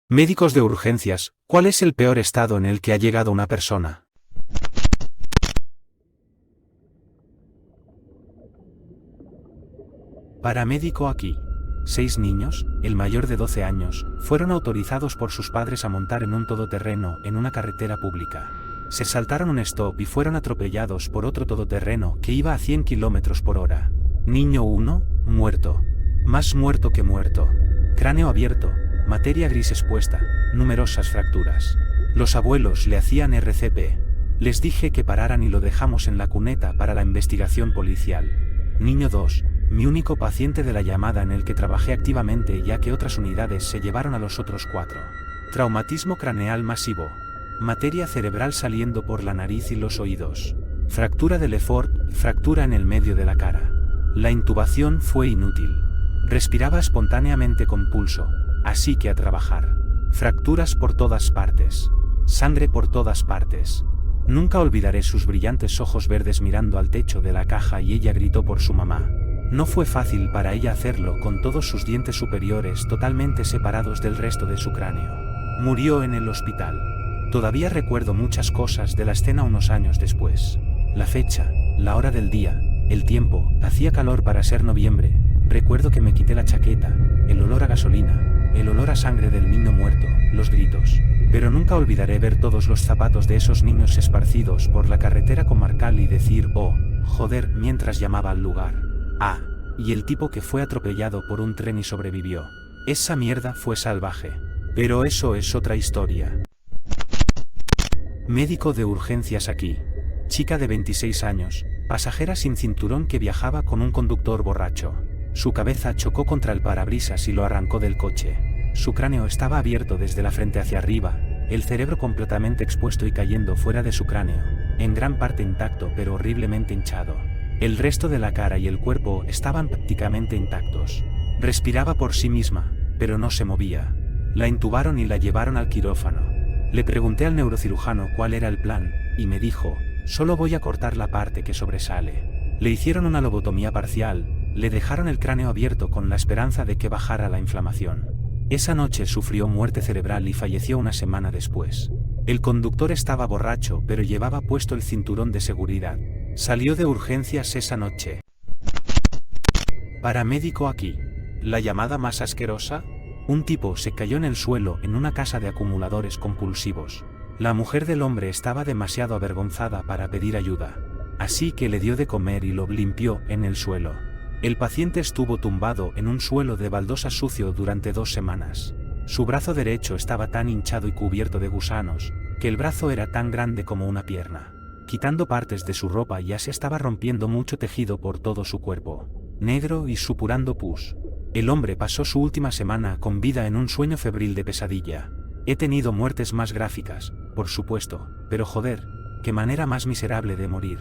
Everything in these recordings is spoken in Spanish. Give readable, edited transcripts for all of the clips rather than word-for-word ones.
Médicos de urgencias, ¿cuál es el peor estado en el que ha llegado una persona? Paramédico aquí. 6 niños, el mayor de 12 años, fueron autorizados por sus padres a montar en un todoterreno en una carretera pública. Se saltaron un stop y fueron atropellados por otro todoterreno que iba a 100 km por hora. Niño 1, muerto. Más muerto que muerto. Cráneo abierto, materia gris expuesta, numerosas fracturas. Los abuelos le hacían RCP. Les dije que pararan y lo dejamos en la cuneta para la investigación policial. Niño 2, mi único paciente de la llamada en el que trabajé activamente ya que otras unidades se llevaron a los otros 4. Traumatismo craneal masivo. Materia cerebral saliendo por la nariz y los oídos. Fractura de Lefort, fractura en el medio de la cara. La intubación fue inútil. Respiraba espontáneamente con pulso, así que a trabajar. Fracturas por todas partes. Sangre por todas partes. Nunca olvidaré sus brillantes ojos verdes mirando al techo de la caja y ella gritó por su mamá. No fue fácil para ella hacerlo con todos sus dientes superiores totalmente separados del resto de su cráneo. Murió en el hospital. Todavía recuerdo muchas cosas de la escena unos años después. La fecha, la hora del día, el tiempo, hacía calor para ser noviembre. Recuerdo que me quité la chaqueta, el olor a gasolina, el olor a sangre del niño muerto, los gritos. Pero nunca olvidaré ver todos los zapatos de esos niños esparcidos por la carretera comarcal y decir, oh, joder, mientras llamaba al lugar. Ah, y el tipo que fue atropellado por un tren y sobrevivió. Esa mierda fue salvaje. Pero eso es otra historia. Médico de urgencias aquí. Chica de 26 años, pasajera sin cinturón que viajaba con un conductor borracho. Su cabeza chocó contra el parabrisas y lo arrancó del coche. Su cráneo estaba abierto desde la frente hacia arriba, el cerebro completamente expuesto y cayendo fuera de su cráneo, en gran parte intacto pero horriblemente hinchado. El resto de la cara y el cuerpo estaban prácticamente intactos. Respiraba por sí misma, pero no se movía. La intubaron y la llevaron al quirófano. Le pregunté al neurocirujano cuál era el plan, y me dijo, solo voy a cortar la parte que sobresale. Le hicieron una lobotomía parcial, le dejaron el cráneo abierto con la esperanza de que bajara la inflamación. Esa noche sufrió muerte cerebral y falleció una semana después. El conductor estaba borracho pero llevaba puesto el cinturón de seguridad. Salió de urgencias esa noche. Paramédico aquí. ¿La llamada más asquerosa? Un tipo se cayó en el suelo en una casa de acumuladores compulsivos. La mujer del hombre estaba demasiado avergonzada para pedir ayuda. Así que le dio de comer y lo limpió en el suelo. El paciente estuvo tumbado en un suelo de baldosa sucio durante 2 semanas. Su brazo derecho estaba tan hinchado y cubierto de gusanos, que el brazo era tan grande como una pierna. Quitando partes de su ropa ya se estaba rompiendo mucho tejido por todo su cuerpo. Negro y supurando pus. El hombre pasó su última semana con vida en un sueño febril de pesadilla. He tenido muertes más gráficas, por supuesto, pero joder, qué manera más miserable de morir.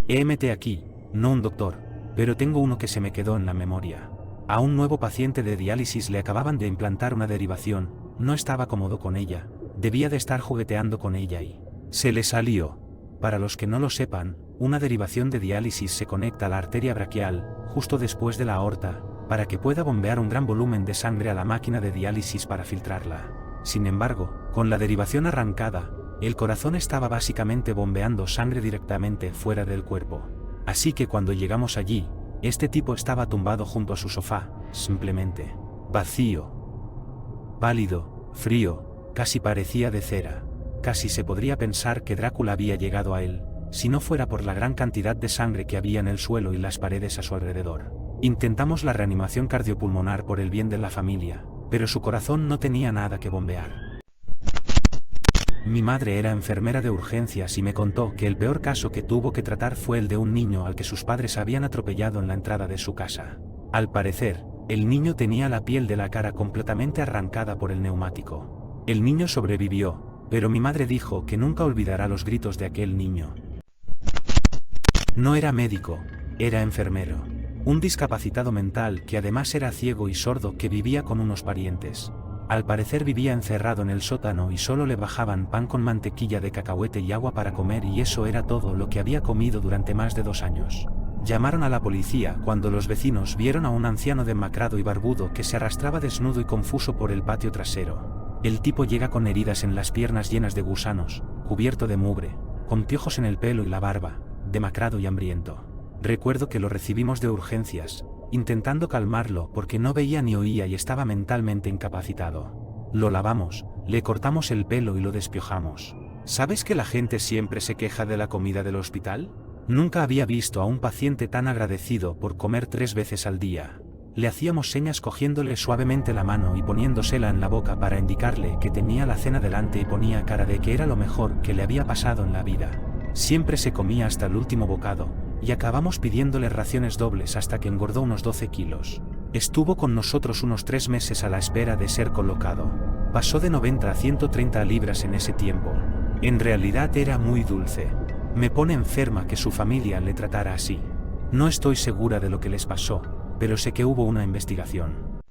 EMT aquí, no un doctor, pero tengo uno que se me quedó en la memoria. A un nuevo paciente de diálisis le acababan de implantar una derivación, no estaba cómodo con ella, debía de estar jugueteando con ella y se le salió. Para los que no lo sepan, una derivación de diálisis se conecta a la arteria braquial, justo después de la aorta, para que pueda bombear un gran volumen de sangre a la máquina de diálisis para filtrarla. Sin embargo, con la derivación arrancada, el corazón estaba básicamente bombeando sangre directamente fuera del cuerpo. Así que cuando llegamos allí, este tipo estaba tumbado junto a su sofá, simplemente vacío. Pálido, frío, casi parecía de cera. Casi se podría pensar que Drácula había llegado a él, si no fuera por la gran cantidad de sangre que había en el suelo y las paredes a su alrededor. Intentamos la reanimación cardiopulmonar por el bien de la familia, pero su corazón no tenía nada que bombear. Mi madre era enfermera de urgencias y me contó que el peor caso que tuvo que tratar fue el de un niño al que sus padres habían atropellado en la entrada de su casa. Al parecer, el niño tenía la piel de la cara completamente arrancada por el neumático. El niño sobrevivió, pero mi madre dijo que nunca olvidará los gritos de aquel niño. No era médico, era enfermero. Un discapacitado mental que además era ciego y sordo que vivía con unos parientes. Al parecer vivía encerrado en el sótano y solo le bajaban pan con mantequilla de cacahuete y agua para comer y eso era todo lo que había comido durante más de 2 años. Llamaron a la policía cuando los vecinos vieron a un anciano demacrado y barbudo que se arrastraba desnudo y confuso por el patio trasero. El tipo llega con heridas en las piernas llenas de gusanos, cubierto de mugre, con piojos en el pelo y la barba, demacrado y hambriento. Recuerdo que lo recibimos de urgencias, intentando calmarlo porque no veía ni oía y estaba mentalmente incapacitado. Lo lavamos, le cortamos el pelo y lo despiojamos. ¿Sabes que la gente siempre se queja de la comida del hospital? Nunca había visto a un paciente tan agradecido por comer 3 veces al día. Le hacíamos señas cogiéndole suavemente la mano y poniéndosela en la boca para indicarle que tenía la cena delante y ponía cara de que era lo mejor que le había pasado en la vida. Siempre se comía hasta el último bocado, y acabamos pidiéndole raciones dobles hasta que engordó unos 12 kilos. Estuvo con nosotros unos 3 meses a la espera de ser colocado. Pasó de 90 a 130 libras en ese tiempo. En realidad era muy dulce. Me pone enferma que su familia le tratara así. No estoy segura de lo que les pasó, pero sé que hubo una investigación.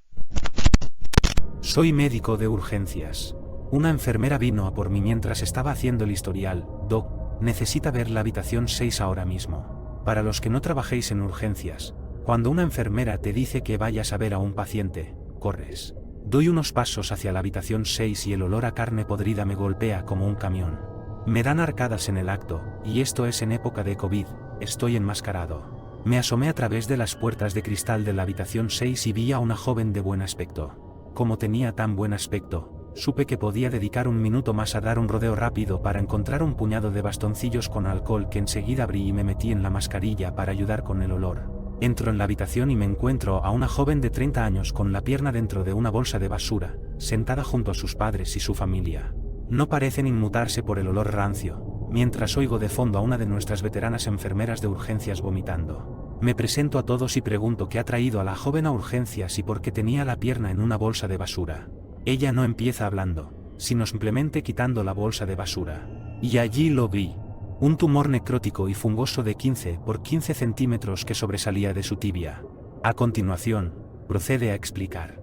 Soy médico de urgencias. Una enfermera vino a por mí mientras estaba haciendo el historial. Doc, necesita ver la habitación 6 ahora mismo. Para los que no trabajéis en urgencias, cuando una enfermera te dice que vayas a ver a un paciente, corres. Doy unos pasos hacia la habitación 6 y el olor a carne podrida me golpea como un camión. Me dan arcadas en el acto, y esto es en época de COVID, estoy enmascarado. Me asomé a través de las puertas de cristal de la habitación 6 y vi a una joven de buen aspecto. Como tenía tan buen aspecto, supe que podía dedicar un minuto más a dar un rodeo rápido para encontrar un puñado de bastoncillos con alcohol que enseguida abrí y me metí en la mascarilla para ayudar con el olor. Entro en la habitación y me encuentro a una joven de 30 años con la pierna dentro de una bolsa de basura, sentada junto a sus padres y su familia. No parecen inmutarse por el olor rancio, mientras oigo de fondo a una de nuestras veteranas enfermeras de urgencias vomitando. Me presento a todos y pregunto qué ha traído a la joven a urgencias y por qué tenía la pierna en una bolsa de basura. Ella no empieza hablando, sino simplemente quitando la bolsa de basura. Y allí lo vi. Un tumor necrótico y fungoso de 15 por 15 centímetros que sobresalía de su tibia. A continuación, procede a explicar.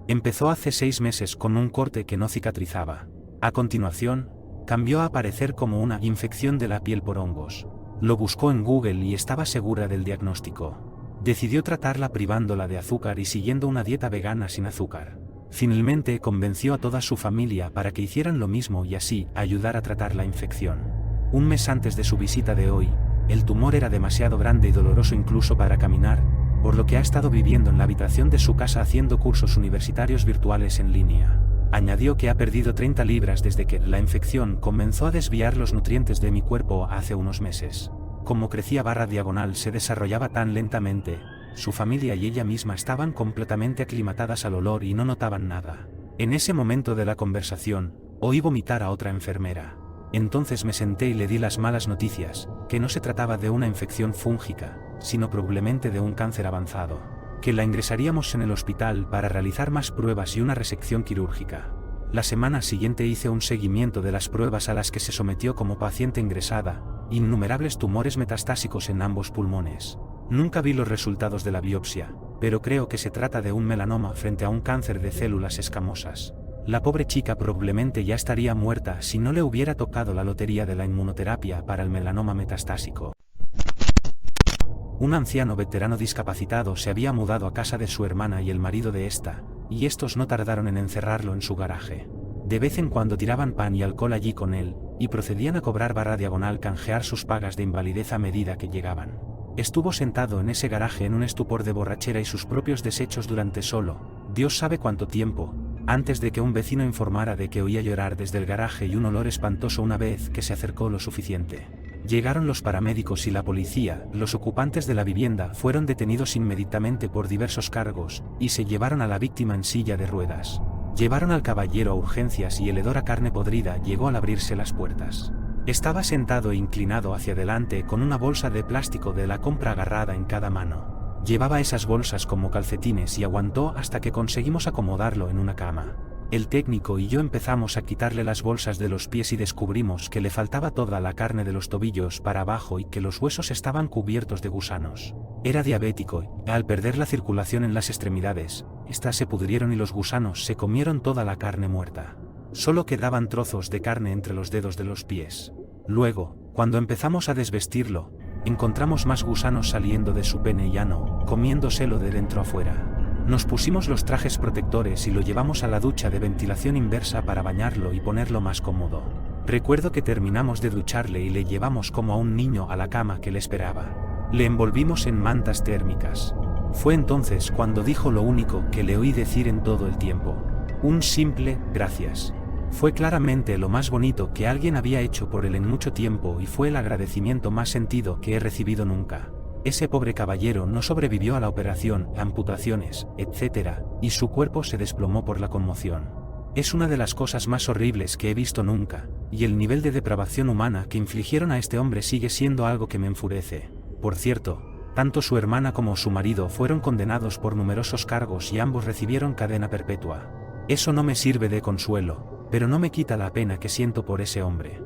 Empezó hace 6 meses con un corte que no cicatrizaba. A continuación, cambió a aparecer como una infección de la piel por hongos. Lo buscó en Google y estaba segura del diagnóstico. Decidió tratarla privándola de azúcar y siguiendo una dieta vegana sin azúcar. Finalmente convenció a toda su familia para que hicieran lo mismo y así ayudar a tratar la infección. Un mes antes de su visita de hoy, el tumor era demasiado grande y doloroso incluso para caminar, por lo que ha estado viviendo en la habitación de su casa haciendo cursos universitarios virtuales en línea. Añadió que ha perdido 30 libras desde que la infección comenzó a desviar los nutrientes de mi cuerpo hace unos meses. Como crecía /diagonal se desarrollaba tan lentamente, su familia y ella misma estaban completamente aclimatadas al olor y no notaban nada. En ese momento de la conversación, oí vomitar a otra enfermera. Entonces me senté y le di las malas noticias, que no se trataba de una infección fúngica, sino probablemente de un cáncer avanzado. Que la ingresaríamos en el hospital para realizar más pruebas y una resección quirúrgica. La semana siguiente hice un seguimiento de las pruebas a las que se sometió como paciente ingresada, innumerables tumores metastásicos en ambos pulmones. Nunca vi los resultados de la biopsia, pero creo que se trata de un melanoma frente a un cáncer de células escamosas. La pobre chica probablemente ya estaría muerta si no le hubiera tocado la lotería de la inmunoterapia para el melanoma metastásico. Un anciano veterano discapacitado se había mudado a casa de su hermana y el marido de esta, y estos no tardaron en encerrarlo en su garaje. De vez en cuando tiraban pan y alcohol allí con él, y procedían a cobrar /diagonal canjear sus pagas de invalidez a medida que llegaban. Estuvo sentado en ese garaje en un estupor de borrachera y sus propios desechos durante solo, Dios sabe cuánto tiempo, antes de que un vecino informara de que oía llorar desde el garaje y un olor espantoso una vez que se acercó lo suficiente. Llegaron los paramédicos y la policía, los ocupantes de la vivienda fueron detenidos inmediatamente por diversos cargos, y se llevaron a la víctima en silla de ruedas. Llevaron al caballero a urgencias y el hedor a carne podrida llegó al abrirse las puertas. Estaba sentado e inclinado hacia adelante con una bolsa de plástico de la compra agarrada en cada mano. Llevaba esas bolsas como calcetines y aguantó hasta que conseguimos acomodarlo en una cama. El técnico y yo empezamos a quitarle las bolsas de los pies y descubrimos que le faltaba toda la carne de los tobillos para abajo y que los huesos estaban cubiertos de gusanos. Era diabético y, al perder la circulación en las extremidades, estas se pudrieron y los gusanos se comieron toda la carne muerta. Solo quedaban trozos de carne entre los dedos de los pies. Luego, cuando empezamos a desvestirlo, encontramos más gusanos saliendo de su pene y ano, comiéndoselo de dentro a fuera. Nos pusimos los trajes protectores y lo llevamos a la ducha de ventilación inversa para bañarlo y ponerlo más cómodo. Recuerdo que terminamos de ducharle y le llevamos como a un niño a la cama que le esperaba. Le envolvimos en mantas térmicas. Fue entonces cuando dijo lo único que le oí decir en todo el tiempo. Un simple gracias. Fue claramente lo más bonito que alguien había hecho por él en mucho tiempo y fue el agradecimiento más sentido que he recibido nunca. Ese pobre caballero no sobrevivió a la operación, amputaciones, etc., y su cuerpo se desplomó por la conmoción. Es una de las cosas más horribles que he visto nunca, y el nivel de depravación humana que infligieron a este hombre sigue siendo algo que me enfurece. Por cierto, tanto su hermana como su marido fueron condenados por numerosos cargos y ambos recibieron cadena perpetua. Eso no me sirve de consuelo, pero no me quita la pena que siento por ese hombre.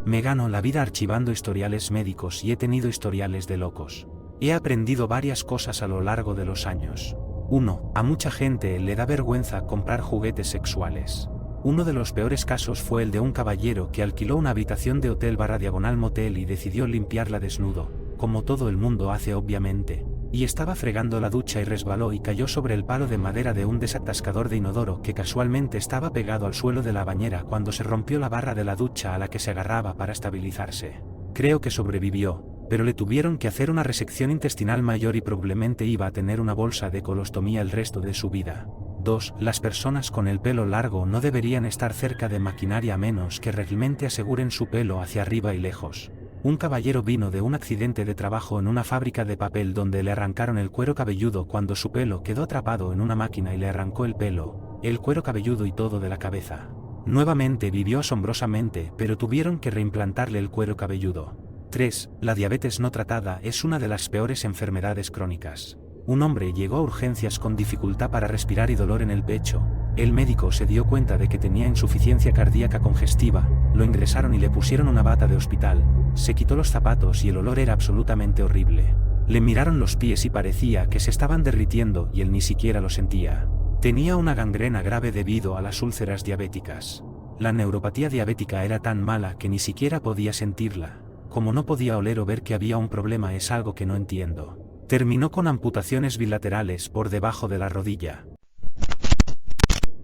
Me gano la vida archivando historiales médicos y he tenido historiales de locos. He aprendido varias cosas a lo largo de los años. 1. A mucha gente le da vergüenza comprar juguetes sexuales. Uno de los peores casos fue el de un caballero que alquiló una habitación de hotel / diagonal motel y decidió limpiarla desnudo, como todo el mundo hace obviamente, y estaba fregando la ducha y resbaló y cayó sobre el palo de madera de un desatascador de inodoro que casualmente estaba pegado al suelo de la bañera cuando se rompió la barra de la ducha a la que se agarraba para estabilizarse. Creo que sobrevivió, pero le tuvieron que hacer una resección intestinal mayor y probablemente iba a tener una bolsa de colostomía el resto de su vida. 2. Las personas con el pelo largo no deberían estar cerca de maquinaria a menos que realmente aseguren su pelo hacia arriba y lejos. Un caballero vino de un accidente de trabajo en una fábrica de papel donde le arrancaron el cuero cabelludo cuando su pelo quedó atrapado en una máquina y le arrancó el pelo, el cuero cabelludo y todo de la cabeza. Nuevamente vivió asombrosamente, pero tuvieron que reimplantarle el cuero cabelludo. 3. La diabetes no tratada es una de las peores enfermedades crónicas. Un hombre llegó a urgencias con dificultad para respirar y dolor en el pecho. El médico se dio cuenta de que tenía insuficiencia cardíaca congestiva, lo ingresaron y le pusieron una bata de hospital. Se quitó los zapatos y el olor era absolutamente horrible. Le miraron los pies y parecía que se estaban derritiendo y él ni siquiera lo sentía. Tenía una gangrena grave debido a las úlceras diabéticas. La neuropatía diabética era tan mala que ni siquiera podía sentirla. Como no podía oler o ver que había un problema es algo que no entiendo. Terminó con amputaciones bilaterales por debajo de la rodilla.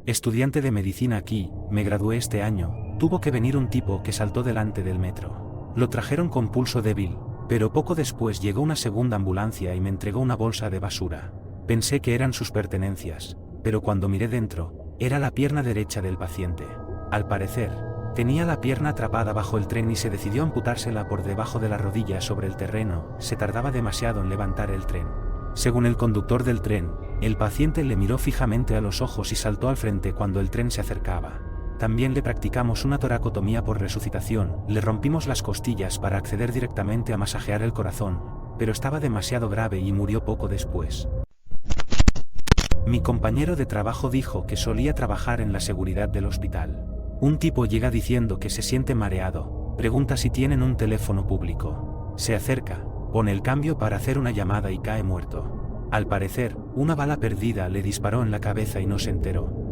Estudiante de medicina aquí, me gradué este año, tuvo que venir un tipo que saltó delante del metro. Lo trajeron con pulso débil, pero poco después llegó una segunda ambulancia y me entregó una bolsa de basura. Pensé que eran sus pertenencias, pero cuando miré dentro, era la pierna derecha del paciente. Al parecer, tenía la pierna atrapada bajo el tren y se decidió amputársela por debajo de la rodilla sobre el terreno, se tardaba demasiado en levantar el tren. Según el conductor del tren, el paciente le miró fijamente a los ojos y saltó al frente cuando el tren se acercaba. También le practicamos una toracotomía por resucitación, le rompimos las costillas para acceder directamente a masajear el corazón, pero estaba demasiado grave y murió poco después. Mi compañero de trabajo dijo que solía trabajar en la seguridad del hospital. Un tipo llega diciendo que se siente mareado, pregunta si tienen un teléfono público. Se acerca, pone el cambio para hacer una llamada y cae muerto. Al parecer, una bala perdida le disparó en la cabeza y no se enteró.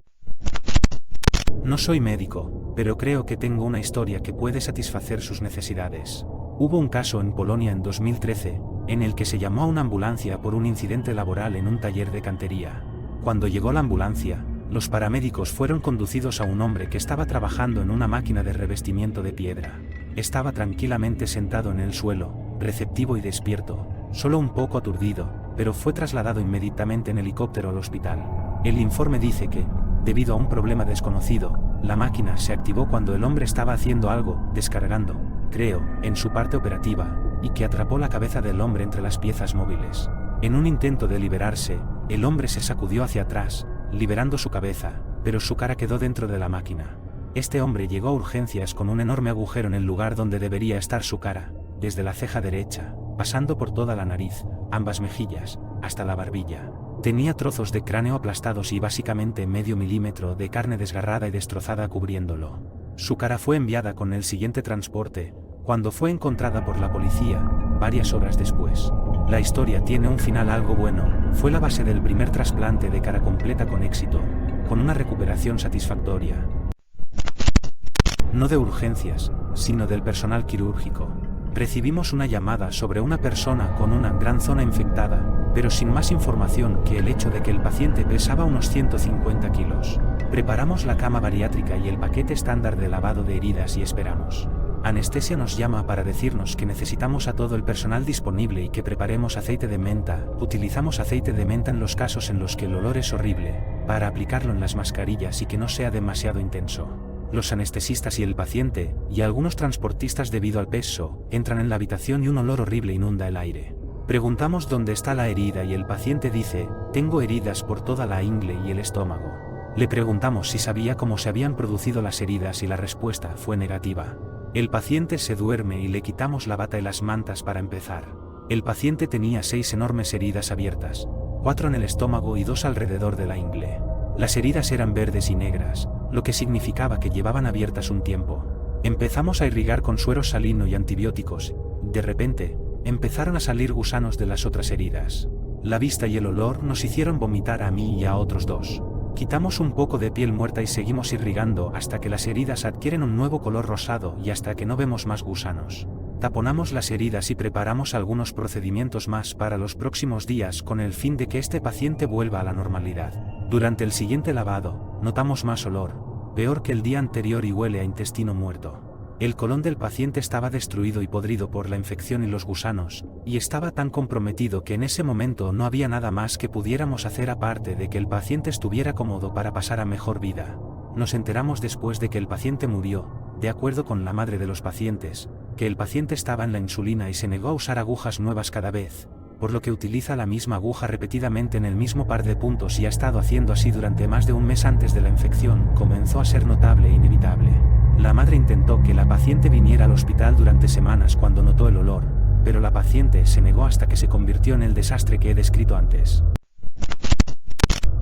No soy médico, pero creo que tengo una historia que puede satisfacer sus necesidades. Hubo un caso en Polonia en 2013, en el que se llamó a una ambulancia por un incidente laboral en un taller de cantería. Cuando llegó la ambulancia, los paramédicos fueron conducidos a un hombre que estaba trabajando en una máquina de revestimiento de piedra. Estaba tranquilamente sentado en el suelo, receptivo y despierto, solo un poco aturdido, pero fue trasladado inmediatamente en helicóptero al hospital. El informe dice que, debido a un problema desconocido, la máquina se activó cuando el hombre estaba haciendo algo, descargando, creo, en su parte operativa, y que atrapó la cabeza del hombre entre las piezas móviles. En un intento de liberarse, el hombre se sacudió hacia atrás, liberando su cabeza, pero su cara quedó dentro de la máquina. Este hombre llegó a urgencias con un enorme agujero en el lugar donde debería estar su cara, desde la ceja derecha, pasando por toda la nariz, ambas mejillas, hasta la barbilla. Tenía trozos de cráneo aplastados y básicamente medio milímetro de carne desgarrada y destrozada cubriéndolo. Su cara fue enviada con el siguiente transporte, cuando fue encontrada por la policía, varias horas después. La historia tiene un final algo bueno, fue la base del primer trasplante de cara completa con éxito, con una recuperación satisfactoria. No de urgencias, sino del personal quirúrgico. Recibimos una llamada sobre una persona con una gran zona infectada, pero sin más información que el hecho de que el paciente pesaba unos 150 kilos. Preparamos la cama bariátrica y el paquete estándar de lavado de heridas y esperamos. Anestesia nos llama para decirnos que necesitamos a todo el personal disponible y que preparemos aceite de menta. Utilizamos aceite de menta en los casos en los que el olor es horrible, para aplicarlo en las mascarillas y que no sea demasiado intenso. Los anestesistas y el paciente, y algunos transportistas debido al peso, entran en la habitación y un olor horrible inunda el aire. Preguntamos dónde está la herida y el paciente dice, tengo heridas por toda la ingle y el estómago. Le preguntamos si sabía cómo se habían producido las heridas y la respuesta fue negativa. El paciente se duerme y le quitamos la bata y las mantas para empezar. El paciente tenía 6 enormes heridas abiertas, 4 en el estómago y 2 alrededor de la ingle. Las heridas eran verdes y negras, lo que significaba que llevaban abiertas un tiempo. Empezamos a irrigar con suero salino y antibióticos. De repente, empezaron a salir gusanos de las otras heridas. La vista y el olor nos hicieron vomitar a mí y a otros 2. Quitamos un poco de piel muerta y seguimos irrigando hasta que las heridas adquieren un nuevo color rosado y hasta que no vemos más gusanos. Taponamos las heridas y preparamos algunos procedimientos más para los próximos días con el fin de que este paciente vuelva a la normalidad. Durante el siguiente lavado, notamos más olor, peor que el día anterior y huele a intestino muerto. El colon del paciente estaba destruido y podrido por la infección y los gusanos, y estaba tan comprometido que en ese momento no había nada más que pudiéramos hacer aparte de que el paciente estuviera cómodo para pasar a mejor vida. Nos enteramos después de que el paciente murió, de acuerdo con la madre de los pacientes, que el paciente estaba en la insulina y se negó a usar agujas nuevas cada vez, por lo que utiliza la misma aguja repetidamente en el mismo par de puntos y ha estado haciendo así durante más de un mes antes de la infección. Comenzó a ser notable e inevitable. La madre intentó que la paciente viniera al hospital durante semanas cuando notó el olor, pero la paciente se negó hasta que se convirtió en el desastre que he descrito antes.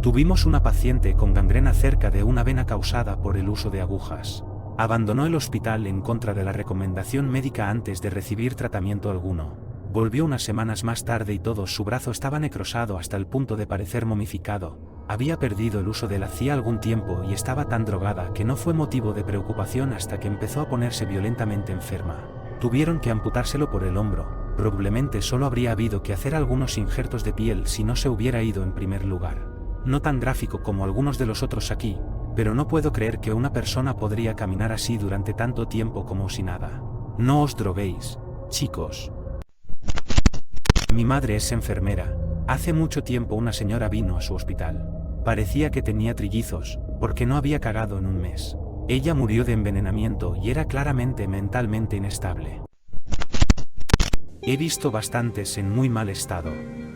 Tuvimos una paciente con gangrena cerca de una vena causada por el uso de agujas. Abandonó el hospital en contra de la recomendación médica antes de recibir tratamiento alguno. Volvió unas semanas más tarde y todo su brazo estaba necrosado hasta el punto de parecer momificado. Había perdido el uso de la hacía algún tiempo y estaba tan drogada que no fue motivo de preocupación hasta que empezó a ponerse violentamente enferma. Tuvieron que amputárselo por el hombro. Probablemente solo habría habido que hacer algunos injertos de piel si no se hubiera ido en primer lugar. No tan gráfico como algunos de los otros aquí, pero no puedo creer que una persona podría caminar así durante tanto tiempo como si nada. No os droguéis, chicos. Mi madre es enfermera. Hace mucho tiempo una señora vino a su hospital. Parecía que tenía trillizos, porque no había cagado en un mes. Ella murió de envenenamiento y era claramente mentalmente inestable. He visto bastantes en muy mal estado.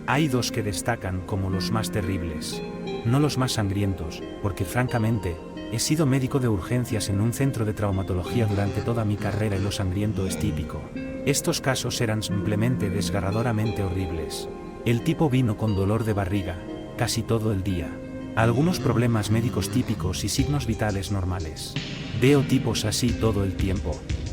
Hay 2 que destacan como los más terribles. No los más sangrientos, porque francamente, he sido médico de urgencias en un centro de traumatología durante toda mi carrera y lo sangriento es típico. Estos casos eran simplemente desgarradoramente horribles. El tipo vino con dolor de barriga, casi todo el día. Algunos problemas médicos típicos y signos vitales normales. Veo tipos así todo el tiempo.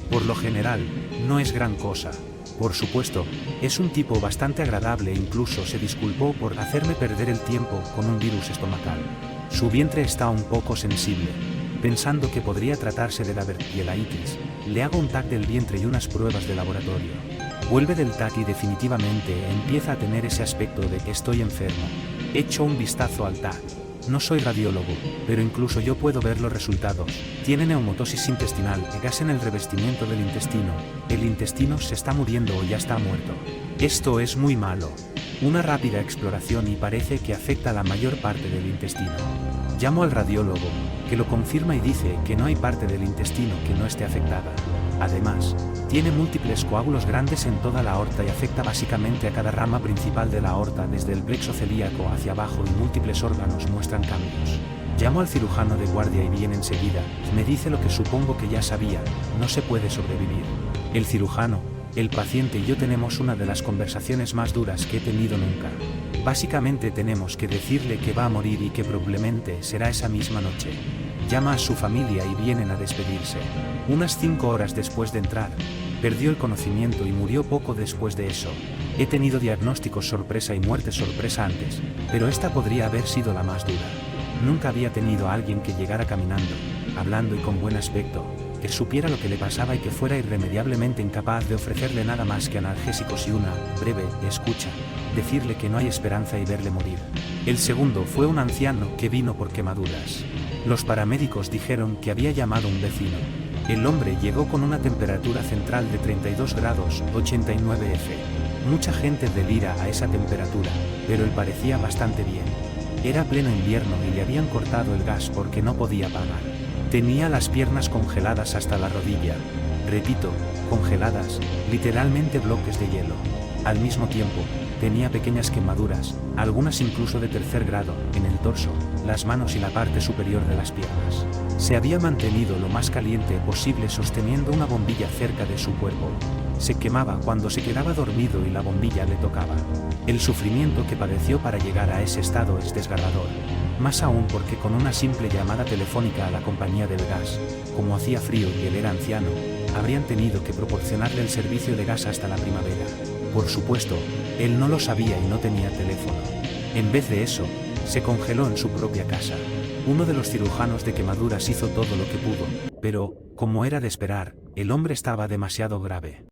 Por lo general, no es gran cosa. Por supuesto, es un tipo bastante agradable e incluso se disculpó por hacerme perder el tiempo con un virus estomacal. Su vientre está un poco sensible. Pensando que podría tratarse de la vertielaitis, le hago un TAC del vientre y unas pruebas de laboratorio. Vuelve del TAC y definitivamente empieza a tener ese aspecto de que estoy enfermo. Echo un vistazo al TAC. No soy radiólogo, pero incluso yo puedo ver los resultados. Tiene neumotosis intestinal, gas en el revestimiento del intestino. El intestino se está muriendo o ya está muerto. Esto es muy malo. Una rápida exploración y parece que afecta a la mayor parte del intestino. Llamo al radiólogo, que lo confirma y dice que no hay parte del intestino que no esté afectada. Además, tiene múltiples coágulos grandes en toda la aorta y afecta básicamente a cada rama principal de la aorta desde el plexo celíaco hacia abajo y múltiples órganos muestran cambios. Llamo al cirujano de guardia y viene enseguida, me dice lo que supongo que ya sabía, no se puede sobrevivir. El cirujano, el paciente y yo tenemos una de las conversaciones más duras que he tenido nunca. Básicamente tenemos que decirle que va a morir y que probablemente será esa misma noche. Llama a su familia y vienen a despedirse. Unas 5 horas después de entrar, perdió el conocimiento y murió poco después de eso. He tenido diagnósticos sorpresa y muertes sorpresa antes, pero esta podría haber sido la más dura. Nunca había tenido a alguien que llegara caminando, hablando y con buen aspecto, que supiera lo que le pasaba y que fuera irremediablemente incapaz de ofrecerle nada más que analgésicos y una breve escucha, decirle que no hay esperanza y verle morir. El segundo fue un anciano que vino por quemaduras. Los paramédicos dijeron que había llamado a un vecino. El hombre llegó con una temperatura central de 32 grados 89 F. Mucha gente delira a esa temperatura, pero él parecía bastante bien. Era pleno invierno y le habían cortado el gas porque no podía pagar. Tenía las piernas congeladas hasta la rodilla. Repito, congeladas, literalmente bloques de hielo. Al mismo tiempo, tenía pequeñas quemaduras, algunas incluso de tercer grado, en el torso, las manos y la parte superior de las piernas. Se había mantenido lo más caliente posible sosteniendo una bombilla cerca de su cuerpo. Se quemaba cuando se quedaba dormido y la bombilla le tocaba. El sufrimiento que padeció para llegar a ese estado es desgarrador. Más aún porque con una simple llamada telefónica a la compañía del gas, como hacía frío y él era anciano, habrían tenido que proporcionarle el servicio de gas hasta la primavera. Por supuesto, él no lo sabía y no tenía teléfono. En vez de eso, se congeló en su propia casa. Uno de los cirujanos de quemaduras hizo todo lo que pudo, pero, como era de esperar, el hombre estaba demasiado grave.